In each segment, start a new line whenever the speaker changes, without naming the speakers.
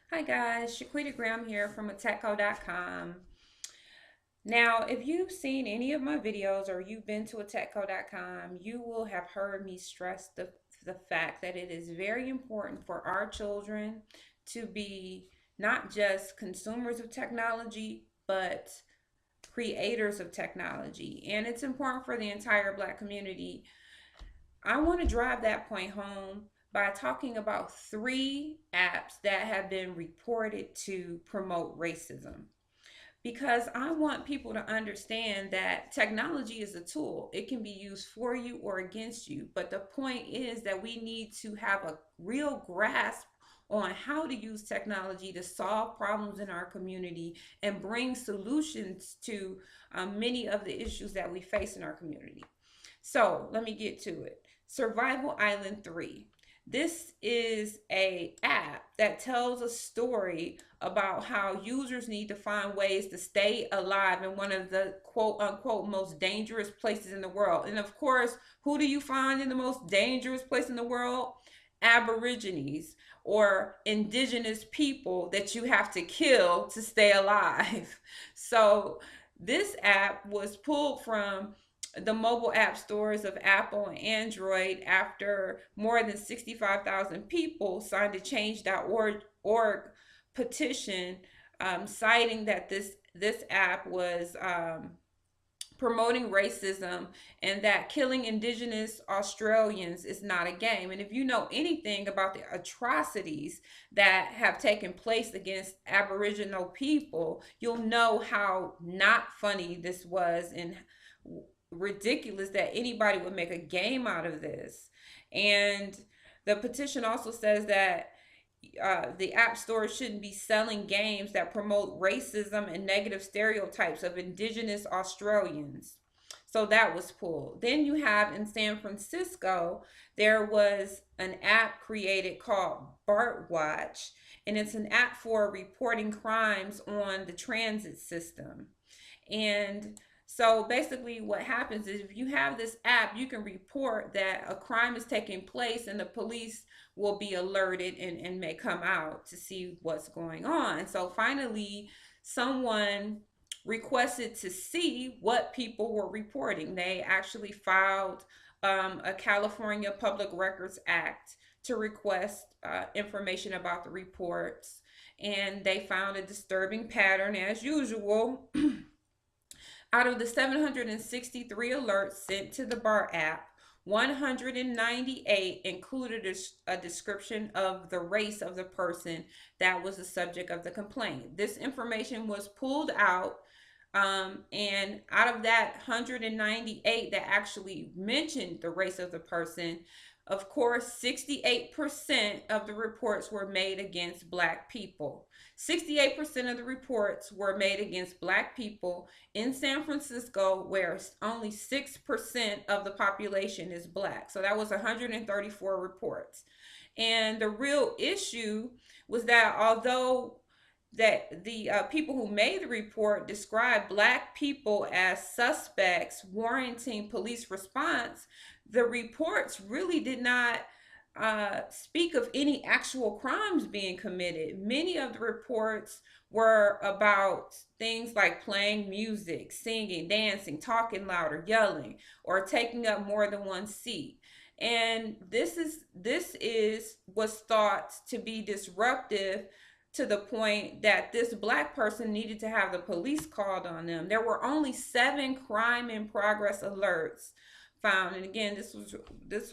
Hi guys, Shaquita Graham here from AttechCo.com. Now, if you've seen any of my videos or you've been to AttechCo.com, you will have heard me stress the fact that it is very important for our children to be not just consumers of technology, but creators of technology. And it's important for the entire Black community. I want to drive that point home by talking about three apps that have been reported to promote racism. Because I want people to understand that technology is a tool. It can be used for you or against you. But the point is that we need to have a real grasp on how to use technology to solve problems in our community and bring solutions to many of the issues that we face in our community. So let me get to it. Survival Island 3. This is a app that tells a story about how users need to find ways to stay alive in one of the quote unquote most dangerous places in the world. And of course, who do you find in the most dangerous place in the world? Aborigines or indigenous people that you have to kill to stay alive. So this app was pulled from the mobile app stores of Apple and Android after more than 65,000 people signed a change.org petition, citing that this app was promoting racism and that killing indigenous Australians is not a game. And if you know anything about the atrocities that have taken place against Aboriginal people, you'll know how not funny this was and ridiculous that anybody would make a game out of this. And the petition also says that the app store shouldn't be selling games that promote racism and negative stereotypes of indigenous Australians. So that was pulled. Then you have in San Francisco, there was an app created called BART Watch, and it's an app for reporting crimes on the transit system. And so basically, what happens is if you have this app, you can report that a crime is taking place, and the police will be alerted and may come out to see what's going on. So finally, someone requested to see what people were reporting. They actually filed a California Public Records Act to request information about the reports, and they found a disturbing pattern as usual. Out of the 763 alerts sent to the BAR app, 198 included a description of the race of the person that was the subject of the complaint. This information was pulled out, and out of that 198 that actually mentioned the race of the person, of course, 68% of the reports were made against Black people. 68% of the reports were made against Black people in San Francisco, where only 6% of the population is Black. So that was 134 reports. And the real issue was that although that the people who made the report described Black people as suspects warranting police response, the reports really did not speak of any actual crimes being committed. Many of the reports were about things like playing music, singing, dancing, talking louder, yelling, or taking up more than one seat. And this is was thought to be disruptive to the point that this Black person needed to have the police called on them. There were only 7 crime in progress alerts found, and again, this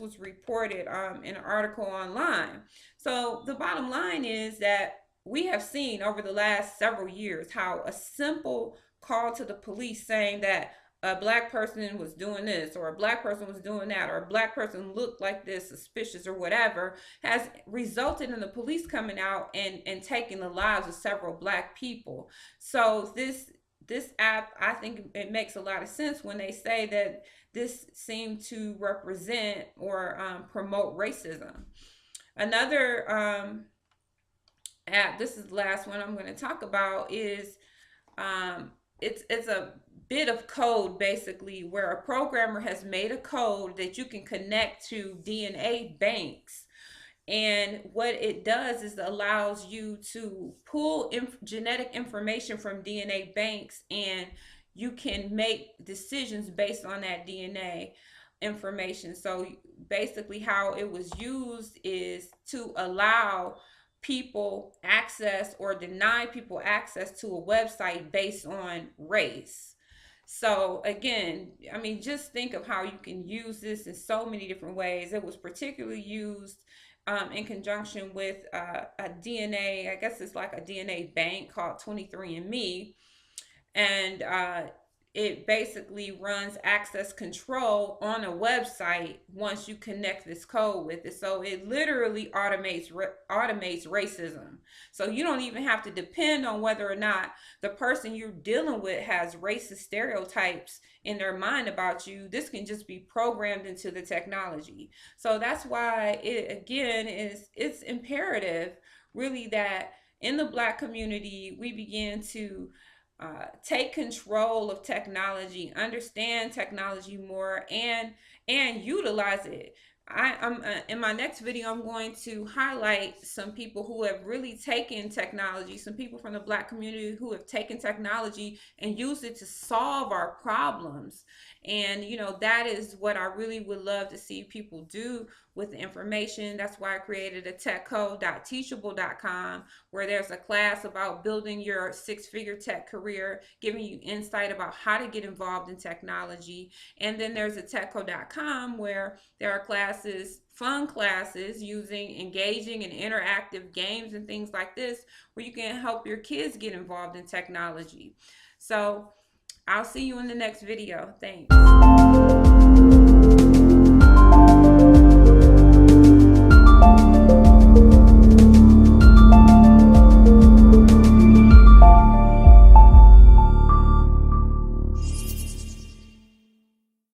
was reported in an article online. So the bottom line is that we have seen over the last several years how a simple call to the police saying that a Black person was doing this or a Black person was doing that or a Black person looked like this, suspicious or whatever, has resulted in the police coming out and taking the lives of several Black people. So this app, I think it makes a lot of sense when they say that this seemed to represent or promote racism. Another app, this is the last one I'm going to talk about, is it's a bit of code basically where a programmer has made a code that you can connect to DNA banks, And what it does is it allows you to pull genetic information from DNA banks, and you can make decisions based on that DNA information. So basically, how it was used is to allow people access or deny people access to a website based on race. So again, I mean, just think of how you can use this in so many different ways. It was particularly used in conjunction with a DNA, I guess it's like a DNA bank called 23andMe, and it basically runs access control on a website once you connect this code with it. So it literally automates racism. So you don't even have to depend on whether or not the person you're dealing with has racist stereotypes in their mind about you. This can just be programmed into the technology. So that's why it again is it's imperative really that in the Black community we begin to take control of technology, understand technology more, and utilize it. I'm in my next video, I'm going to highlight some people who have really taken technology, some people from the Black community who have taken technology and used it to solve our problems. And you know, that is what I really would love to see people do with the information. That's why I created AttechCo.Teachable.com, where there's a class about building your six-figure tech career, giving you insight about how to get involved in technology. And then there's AttechCo.com, where there are classes, fun classes using engaging and interactive games and things like this, where you can help your kids get involved in technology. So I'll see you in the next video. Thanks.